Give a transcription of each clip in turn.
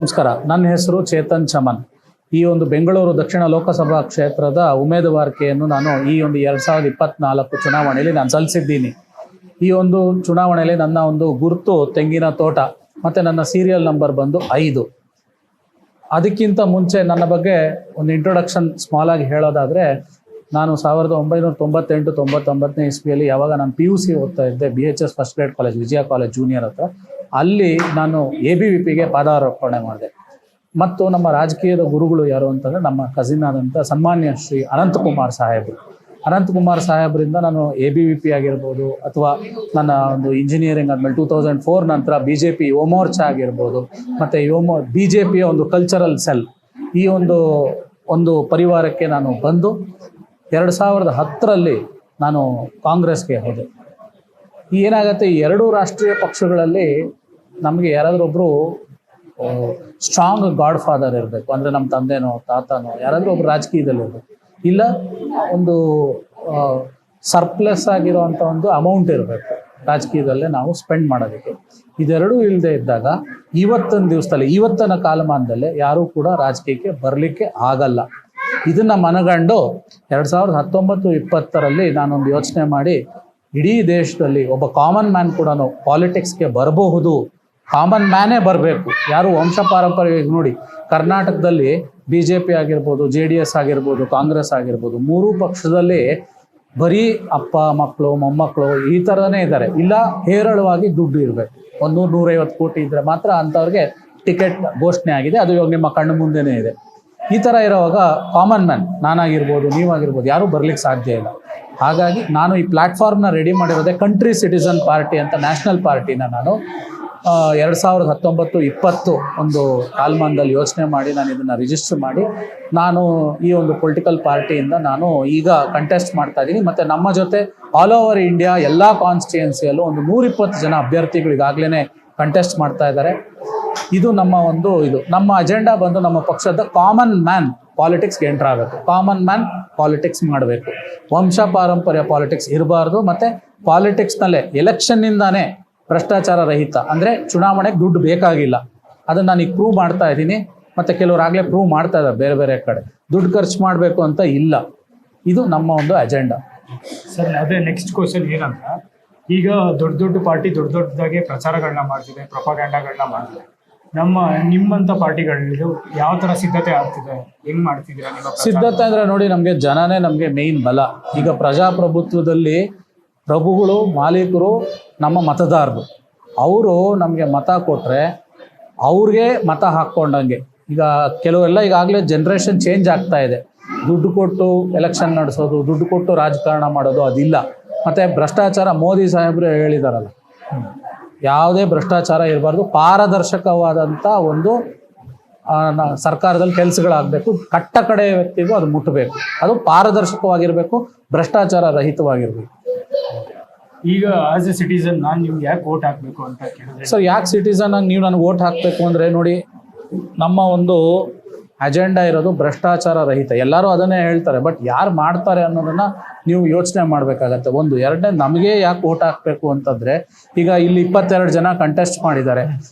ನಮಸ್ಕಾರ. ನನ್ನ ಹೆಸರು ಚೇತನ್ ಚಮನ್. ಈ ಒಂದು ಬೆಂಗಳೂರು ದಕ್ಷಿಣ ಲೋಕಸಭಾ ಕ್ಷೇತ್ರದ ಉಮೇದುವಾರಿಕೆಯನ್ನು ನಾನು ಈ ಒಂದು 2024 ಚುನಾವಣೆಯಲ್ಲಿ ನಾನು ಸಲ್ಲಿಸಿದ್ದೀನಿ. ಈ ಒಂದು ಚುನಾವಣೆಯಲ್ಲಿ ನನ್ನ ಒಂದು ಗುರುತು ತೆಂಗಿನ ತೋಟ ಮತ್ತು ನನ್ನ ಸೀರಿಯಲ್ ನಂಬರ್ ಬಂದು 5. ಅದಕ್ಕಿಂತ ಮುಂಚೆ ನನ್ನ ಬಗ್ಗೆ ಒಂದು ಇಂಟ್ರೊಡಕ್ಷನ್ ಸ್ಮಾಲ್ ಆಗಿ ಹೇಳೋದಾದರೆ, ನಾನು 1998-99 ಇಸ್ವಿಯಲ್ಲಿ ಯಾವಾಗ ನಾನು PUC ಓದ್ತಾ ಇದ್ದೆ, BHS ಫಸ್ಟ್ ಗ್ರೇಡ್ ಕಾಲೇಜ್, ವಿಜಯ ಕಾಲೇಜ್ ಜೂನಿಯರ್ ಹತ್ರ, ಅಲ್ಲಿ ನಾನು ABVPಗೆ ಪಾದಾರ್ಪಣೆ ಮಾಡಿದೆ. ಮತ್ತು ನಮ್ಮ ರಾಜಕೀಯದ ಗುರುಗಳು ಯಾರು ಅಂತಂದರೆ ನಮ್ಮ ಕಸಿನ್ ಆದಂಥ ಸನ್ಮಾನ್ಯ ಶ್ರೀ ಅನಂತಕುಮಾರ್ ಸಾಹೇಬರು. ಅನಂತಕುಮಾರ್ ಸಾಹೇಬರಿಂದ ನಾನು ABVP ಆಗಿರ್ಬೋದು, ಅಥವಾ ನನ್ನ ಒಂದು ಇಂಜಿನಿಯರಿಂಗ್ ಆದಮೇಲೆ 2004 ನಂತರ BJP ಯುವ ಮೋರ್ಚಾ ಆಗಿರ್ಬೋದು, ಮತ್ತು BJPಯ ಒಂದು ಕಲ್ಚರಲ್ ಸೆಲ್, ಈ ಒಂದು ಪರಿವಾರಕ್ಕೆ ನಾನು ಬಂದು 2010ರಲ್ಲಿ ನಾನು ಕಾಂಗ್ರೆಸ್ಗೆ ಹೋದೆ. ಏನಾಗುತ್ತೆ, ಈ ಎರಡೂ ರಾಷ್ಟ್ರೀಯ ಪಕ್ಷಗಳಲ್ಲಿ ನಮಗೆ ಯಾರಾದರೂ ಒಬ್ಬರು ಸ್ಟ್ರಾಂಗ್ ಗಾಡ್ ಫಾದರ್ ಇರಬೇಕು. ಅಂದರೆ ನಮ್ಮ ತಂದೆನೋ ತಾತನೋ ಯಾರಾದರೂ ಒಬ್ರು ರಾಜಕೀಯದಲ್ಲಿ ಇರಬೇಕು, ಇಲ್ಲ ಒಂದು ಸರ್ಪ್ಲಸ್ ಆಗಿರೋವಂಥ ಒಂದು ಅಮೌಂಟ್ ಇರಬೇಕು ರಾಜಕೀಯದಲ್ಲೇ ನಾವು ಸ್ಪೆಂಡ್ ಮಾಡೋದಕ್ಕೆ. ಇದೆರಡೂ ಇಲ್ಲದೆ ಇದ್ದಾಗ ಇವತ್ತಿನ ಕಾಲಮಾನದಲ್ಲೇ ಯಾರೂ ಕೂಡ ರಾಜಕೀಯಕ್ಕೆ ಬರಲಿಕ್ಕೆ ಆಗಲ್ಲ. ಇದನ್ನು ಮನಗಂಡು 2019-20ರಲ್ಲಿ ನಾನೊಂದು ಯೋಚನೆ ಮಾಡಿ, ಇಡೀ ದೇಶದಲ್ಲಿ ಒಬ್ಬ ಕಾಮನ್ ಮ್ಯಾನ್ ಕೂಡ ಪಾಲಿಟಿಕ್ಸ್ಗೆ ಬರಬಹುದು, ಕಾಮನ್ ಮ್ಯಾನೇ ಬರಬೇಕು, ಯಾರು ವಂಶ ಪಾರಂಪರ್ಯ. ನೋಡಿ, ಕರ್ನಾಟಕದಲ್ಲಿ BJP ಆಗಿರ್ಬೋದು, JDS ಆಗಿರ್ಬೋದು, ಕಾಂಗ್ರೆಸ್ ಆಗಿರ್ಬೋದು, ಮೂರೂ ಪಕ್ಷದಲ್ಲಿ ಬರೀ ಅಪ್ಪ ಮಕ್ಕಳು ಮೊಮ್ಮಕ್ಕಳು ಈ ಥರನೇ ಇದ್ದಾರೆ. ಇಲ್ಲ ಹೇರಳವಾಗಿ ದುಡ್ಡು ಇರಬೇಕು, 100-150 ಕೋಟಿ ಇದ್ದರೆ ಮಾತ್ರ ಅಂಥವ್ರಿಗೆ ಟಿಕೆಟ್ ಘೋಷಣೆ ಆಗಿದೆ. ಅದು ಇವಾಗ ನಿಮ್ಮ ಕಣ್ಣು ಮುಂದೆನೇ ಇದೆ. ಈ ಥರ ಇರೋವಾಗ ಕಾಮನ್ ಮ್ಯಾನ್ ನಾನಾಗಿರ್ಬೋದು, ನೀವಾಗಿರ್ಬೋದು, ಯಾರೂ ಬರ್ಲಿಕ್ಕೆ ಸಾಧ್ಯ ಇಲ್ಲ. ಹಾಗಾಗಿ ನಾನು ಈ ಪ್ಲ್ಯಾಟ್ಫಾರ್ಮ್ನ ರೆಡಿ ಮಾಡಿರೋದೇ ಕಂಟ್ರಿ ಸಿಟಿಸನ್ ಪಾರ್ಟಿ ಅಂತ, ನ್ಯಾಷನಲ್ ಪಾರ್ಟಿನ ನಾನು 2019-20 ಒಂದು ಕಾಲಮಾನದಲ್ಲಿ ಯೋಚನೆ ಮಾಡಿ ನಾನು ಇದನ್ನು ರಿಜಿಸ್ಟರ್ ಮಾಡಿ, ನಾನು ಈ ಒಂದು ಪೊಲಿಟಿಕಲ್ ಪಾರ್ಟಿಯಿಂದ ನಾನು ಈಗ ಕಂಟೆಸ್ಟ್ ಮಾಡ್ತಾ ಇದ್ದೀನಿ. ಮತ್ತು ನಮ್ಮ ಜೊತೆ ಆಲ್ ಓವರ್ ಇಂಡಿಯಾ ಎಲ್ಲ ಕಾನ್ಸ್ಟಿಟ್ಯೂನ್ಸಿಯಲ್ಲೂ ಒಂದು 120 ಜನ ಅಭ್ಯರ್ಥಿಗಳು ಈಗಾಗಲೇ ಕಂಟೆಸ್ಟ್ ಮಾಡ್ತಾ ಇದ್ದಾರೆ. ಇದು ನಮ್ಮ ಅಜೆಂಡಾ ಬಂದು, ನಮ್ಮ ಪಕ್ಷದ ಕಾಮನ್ ಮ್ಯಾನ್ ಪಾಲಿಟಿಕ್ಸ್ಗೆ ಎಂಟರ್ ಆಗಬೇಕು, ಕಾಮನ್ ಮ್ಯಾನ್ ಪಾಲಿಟಿಕ್ಸ್ ಮಾಡಬೇಕು, ವಂಶ ಪಾರಂಪರ್ಯ ಪಾಲಿಟಿಕ್ಸ್ ಇರಬಾರ್ದು. ಮತ್ತು ಪಾಲಿಟಿಕ್ಸ್ನಲ್ಲೇ ಎಲೆಕ್ಷನ್ನಿಂದಾನೇ ಭ್ರಷ್ಟಾಚಾರ ರಹಿತ, ಅಂದರೆ ಚುನಾವಣೆಗೆ ದುಡ್ಡು ಬೇಕಾಗಿಲ್ಲ. ಅದನ್ನು ನಾನು ಈಗ ಪ್ರೂವ್ ಮಾಡ್ತಾ ಇದ್ದೀನಿ. ಮತ್ತು ಕೆಲವರಾಗಲೇ ಪ್ರೂವ್ ಮಾಡ್ತಾ ಇದ್ದಾರೆ ಬೇರೆ ಬೇರೆ ಕಡೆ, ದುಡ್ಡು ಖರ್ಚು ಮಾಡಬೇಕು ಅಂತ ಇಲ್ಲ. ಇದು ನಮ್ಮ ಒಂದು ಅಜೆಂಡಾ. ಸರ್, ಅದೇ ನೆಕ್ಸ್ಟ್ ಕ್ವಶನ್ ಏನಂತ, ಈಗ ದೊಡ್ಡ ಪಾರ್ಟಿ ದೊಡ್ಡದಾಗೆ ಪ್ರಚಾರಗಳನ್ನ ಮಾಡ್ತಿದೆ, ಪ್ರೊಪಗ್ಯಾಂಡಾಗಳನ್ನ ಮಾಡ್ತಿದೆ. ನಿಮ್ಮಂಥ ಪಾರ್ಟಿಗಳು ಯಾವ ಥರ ಸಿದ್ಧತೆ ಆಗ್ತಿದೆ, ಹೆಂಗ್ ಮಾಡ್ತಿದ್ದೀರಾ ನಿಮ್ಮ ಸಿದ್ಧತೆ? ಅಂದರೆ ನೋಡಿ, ನಮಗೆ ಜನನೇ ನಮಗೆ ಮೇಯ್ನ್ ಬಲ. ಈಗ ಪ್ರಜಾಪ್ರಭುತ್ವದಲ್ಲಿ ಪ್ರಭುಗಳು, ಮಾಲೀಕರು ನಮ್ಮ ಮತದಾರರು. ಅವರು ನಮಗೆ ಮತ ಕೊಟ್ಟರೆ ಅವ್ರಿಗೆ ಮತ ಹಾಕ್ಕೊಂಡಂಗೆ. ಈಗ ಕೆಲವೆಲ್ಲ ಈಗಾಗಲೇ ಜನ್ರೇಷನ್ ಚೇಂಜ್ ಆಗ್ತಾ ಇದೆ. ದುಡ್ಡು ಕೊಟ್ಟು ಎಲೆಕ್ಷನ್ ನಡೆಸೋದು, ದುಡ್ಡು ಕೊಟ್ಟು ರಾಜಕಾರಣ ಮಾಡೋದು ಅದಿಲ್ಲ. ಮತ್ತು ಭ್ರಷ್ಟಾಚಾರ, ಮೋದಿ ಸಾಹೇಬರು ಹೇಳಿದಾರಲ್ಲ, ಯಾವುದೇ ಭ್ರಷ್ಟಾಚಾರ ಇರಬಾರ್ದು, ಪಾರದರ್ಶಕವಾದಂಥ ಒಂದು ಸರ್ಕಾರದಲ್ಲಿ ಕೆಲಸಗಳಾಗಬೇಕು, ಕಟ್ಟ ಕಡೆ ವ್ಯಕ್ತಿಗೂ ಅದು ಮುಟ್ಟಬೇಕು, ಅದು ಪಾರದರ್ಶಕವಾಗಿರಬೇಕು, ಭ್ರಷ್ಟಾಚಾರ ರಹಿತವಾಗಿರಬೇಕು. ಈಗ ಆಸ್ ಎ ಸಿಟಿಸನ್ ನಾನು ನಿಮ್ಗೆ ಯಾಕೆ ವೋಟ್ ಹಾಕಬೇಕು ಅಂತ ಕೇಳಿದ್ರೆ, ಸರ್, ಯಾಕೆ ಸಿಟಿಸನ್ ಆಗಿ ನೀವು ನನಗೆ ವೋಟ್ ಹಾಕಬೇಕು ಅಂದರೆ, ನೋಡಿ, ನಮ್ಮ ಒಂದು ಅಜೆಂಡಾ ಇರೋದು ಭ್ರಷ್ಟಾಚಾರ ರಹಿತ. ಎಲ್ಲರೂ ಅದನ್ನೇ ಹೇಳ್ತಾರೆ, ಬಟ್ ಯಾರು ಮಾಡ್ತಾರೆ ಅನ್ನೋದನ್ನು ನೀವು ಯೋಚನೆ ಮಾಡಬೇಕಾಗತ್ತೆ. ಎರಡನೇ, ನಮಗೆ ಯಾಕೆ ವೋಟ್ ಹಾಕಬೇಕು ಅಂತಂದರೆ, ಈಗ ಇಲ್ಲಿ 22 ಜನ ಕಂಟೆಸ್ಟ್ ಮಾಡಿದ್ದಾರೆ.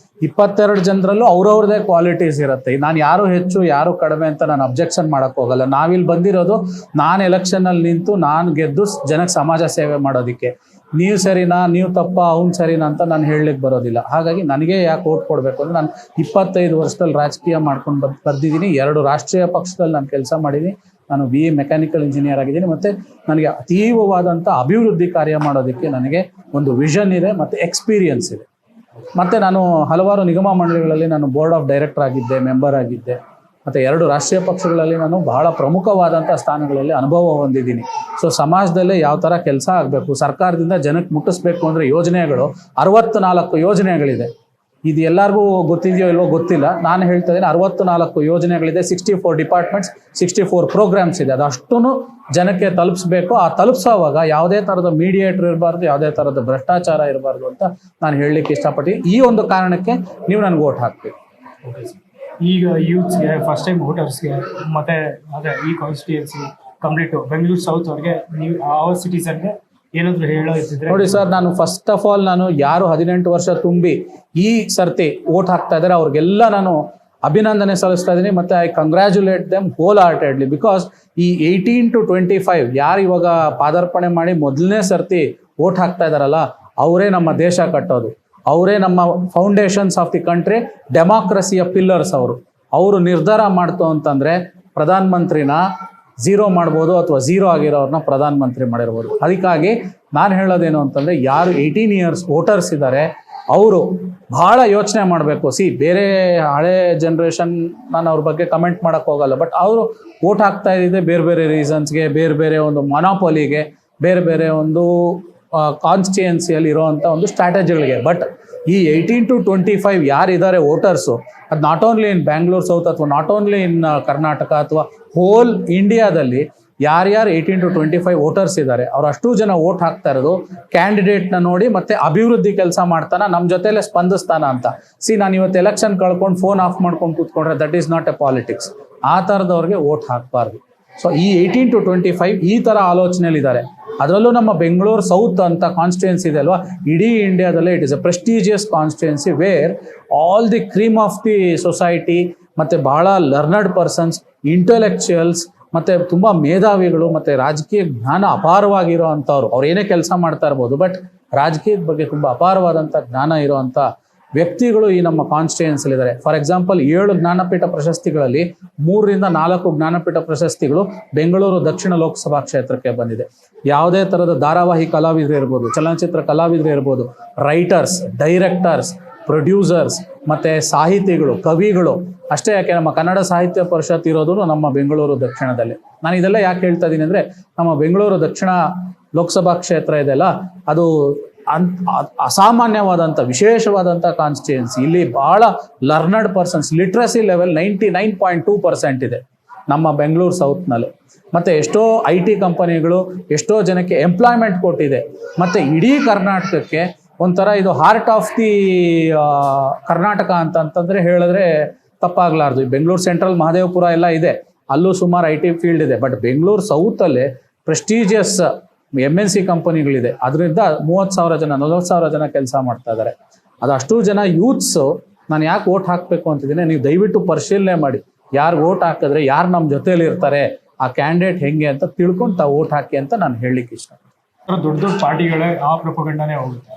22 ಜನರಲ್ಲೂ ಅವ್ರವ್ರದ್ದೇ ಕ್ವಾಲಿಟೀಸ್ ಇರುತ್ತೆ. ನಾನು ಯಾರು ಹೆಚ್ಚು ಯಾರು ಕಡಿಮೆ ಅಂತ ನಾನು ಅಬ್ಜೆಕ್ಷನ್ ಮಾಡೋಕ್ಕೆ ಹೋಗಲ್ಲ. ನಾವಿಲ್ಲಿ ಬಂದಿರೋದು, ನಾನು ಎಲೆಕ್ಷನಲ್ಲಿ ನಿಂತು ನಾನು ಗೆದ್ದು ಜನಕ್ಕೆ ಸಮಾಜ ಸೇವೆ ಮಾಡೋದಕ್ಕೆ. ನೀವು ಸರಿನಾ, ನೀವು ತಪ್ಪ, ಅವ್ನು ಸರಿನಾ ಅಂತ ನಾನು ಹೇಳಲಿಕ್ಕೆ ಬರೋದಿಲ್ಲ. ಹಾಗಾಗಿ ನನಗೆ ಯಾಕೆ ವೋಟ್ ಕೊಡಬೇಕು ಅಂದರೆ, ನಾನು 25 ವರ್ಷದಲ್ಲಿ ರಾಜಕೀಯ ಮಾಡ್ಕೊಂಡು ಬಂದಿದ್ದೀನಿ. 2 ರಾಷ್ಟ್ರೀಯ ಪಕ್ಷದಲ್ಲಿ ನಾನು ಕೆಲಸ ಮಾಡಿದ್ದೀನಿ. ನಾನು BA ಮೆಕ್ಯಾನಿಕಲ್ ಇಂಜಿನಿಯರ್ ಆಗಿದ್ದೀನಿ. ಮತ್ತು ನನಗೆ ಅತೀವವಾದಂಥ ಅಭಿವೃದ್ಧಿ ಕಾರ್ಯ ಮಾಡೋದಕ್ಕೆ ನನಗೆ ಒಂದು ವಿಷನ್ ಇದೆ ಮತ್ತು ಎಕ್ಸ್ಪೀರಿಯನ್ಸ್ ಇದೆ. ಮತ್ತು ನಾನು ಹಲವಾರು ನಿಗಮ ಮಂಡಳಿಗಳಲ್ಲಿ ನಾನು ಬೋರ್ಡ್ ಆಫ್ ಡೈರೆಕ್ಟರ್ ಆಗಿದ್ದೆ, ಮೆಂಬರ್ ಆಗಿದ್ದೆ. ಮತ್ತು 2 ರಾಷ್ಟ್ರೀಯ ಪಕ್ಷಗಳಲ್ಲಿ ನಾನು ಬಹಳ ಪ್ರಮುಖವಾದಂಥ ಸ್ಥಾನಗಳಲ್ಲಿ ಅನುಭವ ಹೊಂದಿದ್ದೀನಿ. ಸೊ ಸಮಾಜದಲ್ಲೇ ಯಾವ ಥರ ಕೆಲಸ ಆಗಬೇಕು, ಸರ್ಕಾರದಿಂದ ಜನಕ್ಕೆ ಮುಟ್ಟಿಸ್ಬೇಕು ಅಂದರೆ ಯೋಜನೆಗಳು 64 ಯೋಜನೆಗಳಿದೆ. ಇದು ಎಲ್ಲರಿಗೂ ಗೊತ್ತಿದೆಯೋ ಇಲ್ವೋ ಗೊತ್ತಿಲ್ಲ. ನಾನು ಹೇಳ್ತಾ ಇದ್ದೀನಿ, 64 ಯೋಜನೆಗಳಿದೆ, 64 ಡಿಪಾರ್ಟ್ಮೆಂಟ್ಸ್, 64 ಪ್ರೋಗ್ರಾಮ್ಸ್ ಇದೆ. ಅದಷ್ಟೂ ಜನಕ್ಕೆ ತಲುಪಿಸ್ಬೇಕು. ಆ ತಲುಪಿಸೋವಾಗ ಯಾವುದೇ ಥರದ ಮೀಡಿಯೇಟರ್ ಇರಬಾರ್ದು, ಯಾವುದೇ ಥರದ ಭ್ರಷ್ಟಾಚಾರ ಇರಬಾರ್ದು ಅಂತ ನಾನು ಹೇಳಲಿಕ್ಕೆ ಇಷ್ಟಪಡ್ತೀನಿ. ಈ ಒಂದು ಕಾರಣಕ್ಕೆ ನೀವು ನನಗೆ ವೋಟ್ ಹಾಕಬೇಕು. ಈಗ ಯೂತ್ಸ್ಗೆ, ಫಸ್ಟ್ ಟೈಮ್ ವೋಟರ್ಸ್ಗೆ, ಮತ್ತು ಅದೇ ಈ ಕಾನ್ಸ್ಟಿಟ್ಯೂನ್ಸಿ ಕಂಪ್ಲೀಟು ಬೆಂಗಳೂರು ಸೌತ್ ಅವ್ರಿಗೆ, ನೀವು ಆ ಸಿಟಿಸನ್ಗೆ ಏನಾದರೂ ಹೇಳೋದಿದ್ರೆ ನೋಡಿ ಸರ್, ನಾನು ಫಸ್ಟ್ ಆಫ್ ಆಲ್ ನಾನು ಯಾರು 18 ವರ್ಷ ತುಂಬಿ ಈ ಸರ್ತಿ ವೋಟ್ ಹಾಕ್ತಾ ಇದ್ದಾರೆ ಅವ್ರಿಗೆಲ್ಲ ನಾನು ಅಭಿನಂದನೆ ಸಲ್ಲಿಸ್ತಾ ಇದ್ದೀನಿ ಮತ್ತು I congratulate them wholeheartedly. Because ಈ 18 to 25 ಯಾರು ಇವಾಗ ಪಾದಾರ್ಪಣೆ ಮಾಡಿ ಮೊದಲನೇ ಸರ್ತಿ ವೋಟ್ ಹಾಕ್ತಾ ಇದ್ದಾರಲ್ಲ, ಅವರೇ ನಮ್ಮ ದೇಶ ಕಟ್ಟೋದು, ಅವರೇ ನಮ್ಮ ಫೌಂಡೇಶನ್ಸ್ ಆಫ್ ದಿ ಕಂಟ್ರಿ, ಡೆಮಾಕ್ರಸಿಯ ಪಿಲ್ಲರ್ಸ್ ಅವರು ನಿರ್ಧಾರ ಮಾಡ್ತು ಅಂತಂದರೆ ಪ್ರಧಾನ ಮಂತ್ರಿನ ಝೀರೋ ಮಾಡ್ಬೋದು ಅಥವಾ ಝೀರೋ ಆಗಿರೋರನ್ನ ಪ್ರಧಾನ ಮಂತ್ರಿ ಮಾಡಿರ್ಬೋದು. ಅದಕ್ಕಾಗಿ ನಾನು ಹೇಳೋದೇನು ಅಂತಂದರೆ, ಯಾರು 18 years ವೋಟರ್ಸ್ ಇದ್ದಾರೆ ಅವರು ಭಾಳ ಯೋಚನೆ ಮಾಡಬೇಕು. ಬೇರೆ ಹಳೆ ಜನ್ರೇಷನ್ ನಾನು ಅವ್ರ ಬಗ್ಗೆ ಕಮೆಂಟ್ ಮಾಡೋಕ್ಕೆ ಹೋಗಲ್ಲ, ಬಟ್ ಅವರು ವೋಟ್ ಹಾಕ್ತಾ ಇದ್ದಿದ್ದೆ ಬೇರೆ ಬೇರೆ ರೀಸನ್ಸ್ಗೆ, ಬೇರೆ ಬೇರೆ ಒಂದು ಮೊನಾಪೊಲಿಗೆ, ಬೇರೆ ಬೇರೆ ಒಂದು ಕಾನ್ಸ್ಟಿಟ್ಯೂಯನ್ಸಿಯಲ್ಲಿ ಇರೋವಂಥ ಒಂದು ಸ್ಟ್ರಾಟಜಿಗಳಿಗೆ. ಬಟ್ ಈ 18 to 25 ಯಾರಿದ್ದಾರೆ ವೋಟರ್ಸು, ಅದು not only in Bangalore south ಅಥವಾ ನಾಟ್ ಓನ್ಲಿ ಇನ್ ಕರ್ನಾಟಕ ಅಥವಾ ಹೋಲ್ ಇಂಡಿಯಾದಲ್ಲಿ ಯಾರ್ಯಾರು 18 to 25 ವೋಟರ್ಸ್ ಇದ್ದಾರೆ ಅವ್ರು ಅಷ್ಟು ಜನ ವೋಟ್ ಹಾಕ್ತಾ ಇರೋದು ಕ್ಯಾಂಡಿಡೇಟ್ನ ನೋಡಿ ಮತ್ತೆ ಅಭಿವೃದ್ಧಿ ಕೆಲಸ ಮಾಡ್ತಾನ, ನಮ್ಮ ಜೊತೆಲೆ ಸ್ಪಂದಿಸ್ತಾನ ಅಂತ. ನಾನು ಇವತ್ತು ಎಲೆಕ್ಷನ್ ಕಳ್ಕೊಂಡು ಫೋನ್ ಆಫ್ ಮಾಡ್ಕೊಂಡು ಕೂತ್ಕೊಂಡ್ರೆ that is not A politics. ಆ ಥರದವ್ರಿಗೆ ವೋಟ್ ಹಾಕಬಾರ್ದು. ಸೊ ಈ 18 to 25 ಈ ಥರ ಆಲೋಚನೆಯಲ್ಲಿದ್ದಾರೆ. ಅದರಲ್ಲೂ ನಮ್ಮ ಬೆಂಗಳೂರು ಸೌತ್ ಅಂತ ಕಾನ್ಸ್ಟಿಟ್ಯೂನ್ಸಿ ಇದೆ ಅಲ್ವಾ, ಇಡೀ ಇಂಡಿಯಾದಲ್ಲೇ it is a prestigious constituency where all the cream of the society ಮತ್ತು ಭಾಳ ಲರ್ನರ್ಡ್ ಪರ್ಸನ್ಸ್, ಇಂಟೆಲೆಕ್ಚುಯಲ್ಸ್ ಮತ್ತು ತುಂಬ ಮೇಧಾವಿಗಳು ಮತ್ತು ರಾಜಕೀಯ ಜ್ಞಾನ ಅಪಾರವಾಗಿರೋ ಅಂಥವ್ರು, ಅವ್ರು ಏನೇ ಕೆಲಸ ಮಾಡ್ತಾ ಇರ್ಬೋದು, ಬಟ್ ರಾಜಕೀಯದ ಬಗ್ಗೆ ತುಂಬ ಅಪಾರವಾದಂಥ ಜ್ಞಾನ ಇರೋವಂಥ ವ್ಯಕ್ತಿಗಳು ಈ ನಮ್ಮ ಕಾನ್ಸ್ಟಿಟ್ಯೂನ್ಸಿಲಿದ್ದಾರೆ. ಫಾರ್ ಎಕ್ಸಾಂಪಲ್ 7 ಜ್ಞಾನಪೀಠ ಪ್ರಶಸ್ತಿಗಳಲ್ಲಿ 3 ರಿಂದ 4 ಜ್ಞಾನಪೀಠ ಪ್ರಶಸ್ತಿಗಳು ಬೆಂಗಳೂರು ದಕ್ಷಿಣ ಲೋಕಸಭಾ ಕ್ಷೇತ್ರಕ್ಕೆ ಬಂದಿದೆ. ಯಾವುದೇ ಥರದ ಧಾರಾವಾಹಿ ಕಲಾವಿದರು ಇರ್ಬೋದು, ಚಲನಚಿತ್ರ ಕಲಾವಿದರು ಇರ್ಬೋದು, ರೈಟರ್ಸ್, ಡೈರೆಕ್ಟರ್ಸ್, ಪ್ರೊಡ್ಯೂಸರ್ಸ್ ಮತ್ತು ಸಾಹಿತಿಗಳು, ಕವಿಗಳು ಅಷ್ಟೇ ಯಾಕೆ ನಮ್ಮ ಕನ್ನಡ ಸಾಹಿತ್ಯ ಪರಿಷತ್ ಇರೋದು ನಮ್ಮ ಬೆಂಗಳೂರು ದಕ್ಷಿಣದಲ್ಲಿ. ನಾನು ಇದೆಲ್ಲ ಯಾಕೆ ಹೇಳ್ತಾ ಇದ್ದೀನಿ ಅಂದರೆ, ನಮ್ಮ ಬೆಂಗಳೂರು ದಕ್ಷಿಣ ಲೋಕಸಭಾ ಕ್ಷೇತ್ರ ಇದೆಯಲ್ಲ, ಅದು ಅಸಾಮಾನ್ಯವಾದಂಥ ವಿಶೇಷವಾದಂಥ ಕಾನ್ಸ್ಟಿಟ್ಯೂನ್ಸಿ. ಇಲ್ಲಿ ಭಾಳ ಲರ್ನರ್ಡ್ ಪರ್ಸನ್ಸ್, ಲಿಟ್ರಸಿ ಲೆವೆಲ್ 99.2% ಇದೆ ನಮ್ಮ ಬೆಂಗಳೂರು ಸೌತ್ನಲ್ಲಿ. ಮತ್ತು ಎಷ್ಟೋ IT ಕಂಪನಿಗಳು ಎಷ್ಟೋ ಜನಕ್ಕೆ ಎಂಪ್ಲಾಯ್ಮೆಂಟ್ ಕೊಟ್ಟಿದೆ. ಮತ್ತು ಇಡೀ ಕರ್ನಾಟಕಕ್ಕೆ ಒಂಥರ ಇದು ಹಾರ್ಟ್ ಆಫ್ ದಿ ಕರ್ನಾಟಕ ಅಂತಂದರೆ ಹೇಳಿದ್ರೆ ತಪ್ಪಾಗಲಾರ್ದು. ಈ ಬೆಂಗಳೂರು ಸೆಂಟ್ರಲ್, ಮಹದೇವಪುರ ಎಲ್ಲ ಇದೆ, ಅಲ್ಲೂ ಸುಮಾರು IT ಫೀಲ್ಡ್ ಇದೆ. ಬಟ್ ಬೆಂಗಳೂರು ಸೌತಲ್ಲೇ ಪ್ರೆಸ್ಟೀಜಿಯಸ್ MNC ಕಂಪನಿಗಳಿದೆ. ಅದರಿಂದ 30,000 ಜನ 40,000 ಜನ ಕೆಲಸ ಮಾಡ್ತಾ ಇದ್ದಾರೆ. ಅದಷ್ಟು ಜನ ಯೂತ್ಸು ನಾನು ಯಾಕೆ ವೋಟ್ ಹಾಕಬೇಕು ಅಂತಿದ್ದೀನಿ, ನೀವು ದಯವಿಟ್ಟು ಪರಿಶೀಲನೆ ಮಾಡಿ, ಯಾರು ವೋಟ್ ಹಾಕಿದ್ರೆ ಯಾರು ನಮ್ಮ ಜೊತೆಯಲ್ಲಿ ಇರ್ತಾರೆ, ಆ ಕ್ಯಾಂಡಿಡೇಟ್ ಹೆಂಗೆ ಅಂತ ತಿಳ್ಕೊಂಡು ತಾವು ವೋಟ್ ಹಾಕಿ ಅಂತ ನಾನು ಹೇಳಲಿಕ್ಕೆ ಇಷ್ಟ. ದೊಡ್ಡ ದೊಡ್ಡ ಪಾರ್ಟಿಗಳೇ ಆ ಪ್ರೊಪಗಂಡನೇ ಹೋಗುತ್ತೆ.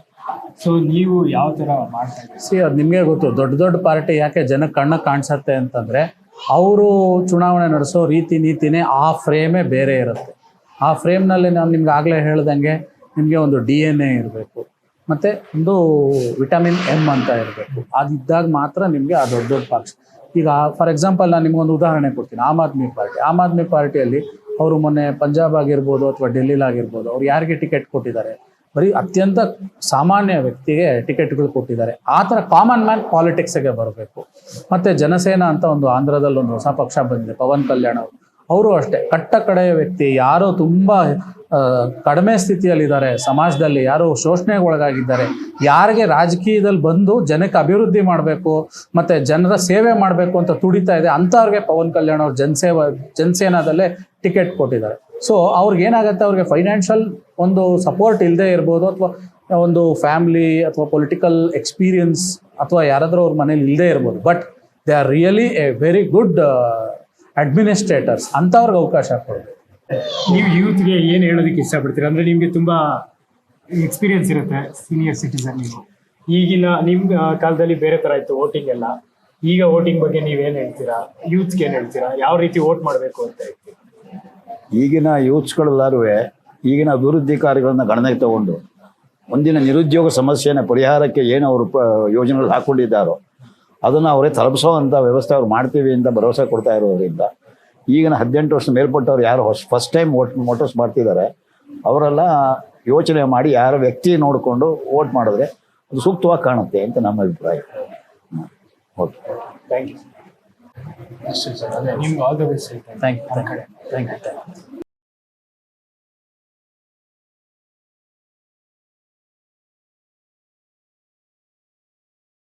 ಸೊ ನೀವು ಯಾವ ಥರ ಮಾಡ್ತಾ ಇದ್ದೀರಿ? ಅದು ನಿಮಗೆ ಗೊತ್ತು, ದೊಡ್ಡ ದೊಡ್ಡ ಪಾರ್ಟಿ ಯಾಕೆ ಜನಕ್ಕೆ ಕಣ್ಣಕ್ಕೆ ಕಾಣಿಸುತ್ತೆ ಅಂತಂದರೆ, ಅವರು ಚುನಾವಣೆ ನಡೆಸೋ ರೀತಿ ನೀತಿನೇ ಆ ಫ್ರೇಮೇ ಬೇರೆ ಇರುತ್ತೆ. ಆ ಫ್ರೇಮ್ನಲ್ಲಿ ನಾನು ನಿಮ್ಗೆ ಆಗಲೇ ಹೇಳ್ದಂಗೆ ನಿಮಗೆ ಒಂದು DNA ಇರಬೇಕು, ಮತ್ತು ಒಂದು ವಿಟಮಿನ್ M ಅಂತ ಇರಬೇಕು. ಅದಿದ್ದಾಗ ಮಾತ್ರ ನಿಮಗೆ ಆ ದೊಡ್ಡ ದೊಡ್ಡ ಪಕ್ಷ. ಈಗ ಫಾರ್ ಎಕ್ಸಾಂಪಲ್ ನಾನು ನಿಮ್ಗೊಂದು ಉದಾಹರಣೆ ಕೊಡ್ತೀನಿ. ಆಮ್ ಆದ್ಮಿ ಪಾರ್ಟಿಯಲ್ಲಿ ಅವರು ಮೊನ್ನೆ ಪಂಜಾಬ್ ಆಗಿರ್ಬೋದು ಅಥವಾ ಡೆಲ್ಲಿಲಾಗಿರ್ಬೋದು, ಅವ್ರು ಯಾರಿಗೆ ಟಿಕೆಟ್ ಕೊಟ್ಟಿದ್ದಾರೆ? ಬರೀ ಅತ್ಯಂತ ಸಾಮಾನ್ಯ ವ್ಯಕ್ತಿಗೆ ಟಿಕೆಟ್ಗಳು ಕೊಟ್ಟಿದ್ದಾರೆ. ಆ ಥರ ಕಾಮನ್ ಮ್ಯಾನ್ ಪಾಲಿಟಿಕ್ಸ್ಗೆ ಬರಬೇಕು. ಮತ್ತು ಜನಸೇನಾ ಅಂತ ಒಂದು ಆಂಧ್ರದಲ್ಲಿ ಒಂದು ಹೊಸ ಪಕ್ಷ ಬಂದಿದೆ, ಪವನ್ ಕಲ್ಯಾಣ್ ಅವರು ಅಷ್ಟೇ ಕಟ್ಟ ಕಡೆಯ ವ್ಯಕ್ತಿ. ಯಾರೋ ತುಂಬ ಕಡಿಮೆ ಸ್ಥಿತಿಯಲ್ಲಿದ್ದಾರೆ ಸಮಾಜದಲ್ಲಿ, ಯಾರು ಶೋಷಣೆಗೆ ಒಳಗಾಗಿದ್ದಾರೆ, ಯಾರಿಗೆ ರಾಜಕೀಯದಲ್ಲಿ ಬಂದು ಜನಕ್ಕೆ ಅಭಿವೃದ್ಧಿ ಮಾಡಬೇಕು ಮತ್ತು ಜನರ ಸೇವೆ ಮಾಡಬೇಕು ಅಂತ ತುಡಿತಾ ಇದೆ, ಅಂಥವ್ರಿಗೆ ಪವನ್ ಕಲ್ಯಾಣ್ ಅವ್ರು ಜನಸೇನಾದಲ್ಲೇ ಟಿಕೆಟ್ ಕೊಟ್ಟಿದ್ದಾರೆ. ಸೊ ಅವ್ರಿಗೇನಾಗುತ್ತೆ, ಅವ್ರಿಗೆ ಫೈನಾನ್ಷಿಯಲ್ ಒಂದು ಸಪೋರ್ಟ್ ಇಲ್ಲದೆ ಇರ್ಬೋದು, ಅಥವಾ ಒಂದು ಫ್ಯಾಮಿಲಿ ಅಥವಾ ಪೊಲಿಟಿಕಲ್ ಎಕ್ಸ್ಪೀರಿಯನ್ಸ್ ಅಥವಾ ಯಾರಾದರೂ ಅವ್ರ ಮನೇಲಿ ಇಲ್ಲದೆ ಇರ್ಬೋದು, but they are really A very good administrators. ಅಂಥವ್ರಿಗೆ ಅವಕಾಶ ಕೊಡಬೇಕು. ನೀವು ಯೂತ್ಗೆ ಏನು ಹೇಳೋದಕ್ಕೆ ಇಷ್ಟಪಡ್ತೀರಾ? ಅಂದರೆ ನಿಮಗೆ ತುಂಬ ಎಕ್ಸ್ಪೀರಿಯನ್ಸ್ ಇರುತ್ತೆ, ಸೀನಿಯರ್ ಸಿಟಿಸನ್ ನೀವು. ಈಗಿನ ನಿಮ್ಮ ಕಾಲದಲ್ಲಿ ಬೇರೆ ಥರ ಇತ್ತು ವೋಟಿಂಗ್ ಎಲ್ಲ. ಈಗ ವೋಟಿಂಗ್ ಬಗ್ಗೆ ನೀವೇನು ಹೇಳ್ತೀರಾ? ಯೂತ್ಗೆ ಏನು ಹೇಳ್ತೀರಾ? ಯಾವ ರೀತಿ ವೋಟ್ ಮಾಡಬೇಕು ಅಂತ ಹೇಳ್ತೀರಾ? ಈಗಿನ ಯೂತ್ಸ್ಗಳೆಲ್ಲರೂ ಈಗಿನ ಅಭಿವೃದ್ಧಿ ಕಾರ್ಯಗಳನ್ನು ಗಣನೆಗೆ ತಗೊಂಡು ಒಂದಿನ ನಿರುದ್ಯೋಗ ಸಮಸ್ಯೆನ ಪರಿಹಾರಕ್ಕೆ ಏನು ಅವರು ಯೋಜನೆಗಳು ಹಾಕ್ಕೊಂಡಿದ್ದಾರೋ ಅದನ್ನು ಅವರೇ ತಲುಪಿಸೋವಂಥ ವ್ಯವಸ್ಥೆ ಅವ್ರು ಮಾಡ್ತೀವಿ ಅಂತ ಭರವಸೆ ಕೊಡ್ತಾ ಇರೋದ್ರಿಂದ ಈಗಿನ 18 ವರ್ಷ ಮೇಲ್ಪಟ್ಟವ್ರು ಯಾರು ಫಸ್ಟ್ ಟೈಮ್ ವೋಟರ್ಸ್ ಮಾಡ್ತಿದ್ದಾರೆ ಅವರೆಲ್ಲ ಯೋಚನೆ ಮಾಡಿ ಯಾರ ವ್ಯಕ್ತಿ ನೋಡಿಕೊಂಡು ವೋಟ್ ಮಾಡಿದ್ರೆ ಅದು ಸೂಕ್ತವಾಗಿ ಕಾಣುತ್ತೆ ಅಂತ ನಮ್ಮ ಅಭಿಪ್ರಾಯ. Okay, thank you. ಅಷ್ಟೇ ಸರ್, ಅದೇ ನಿಮ್ಗೆ all the best. Thank you.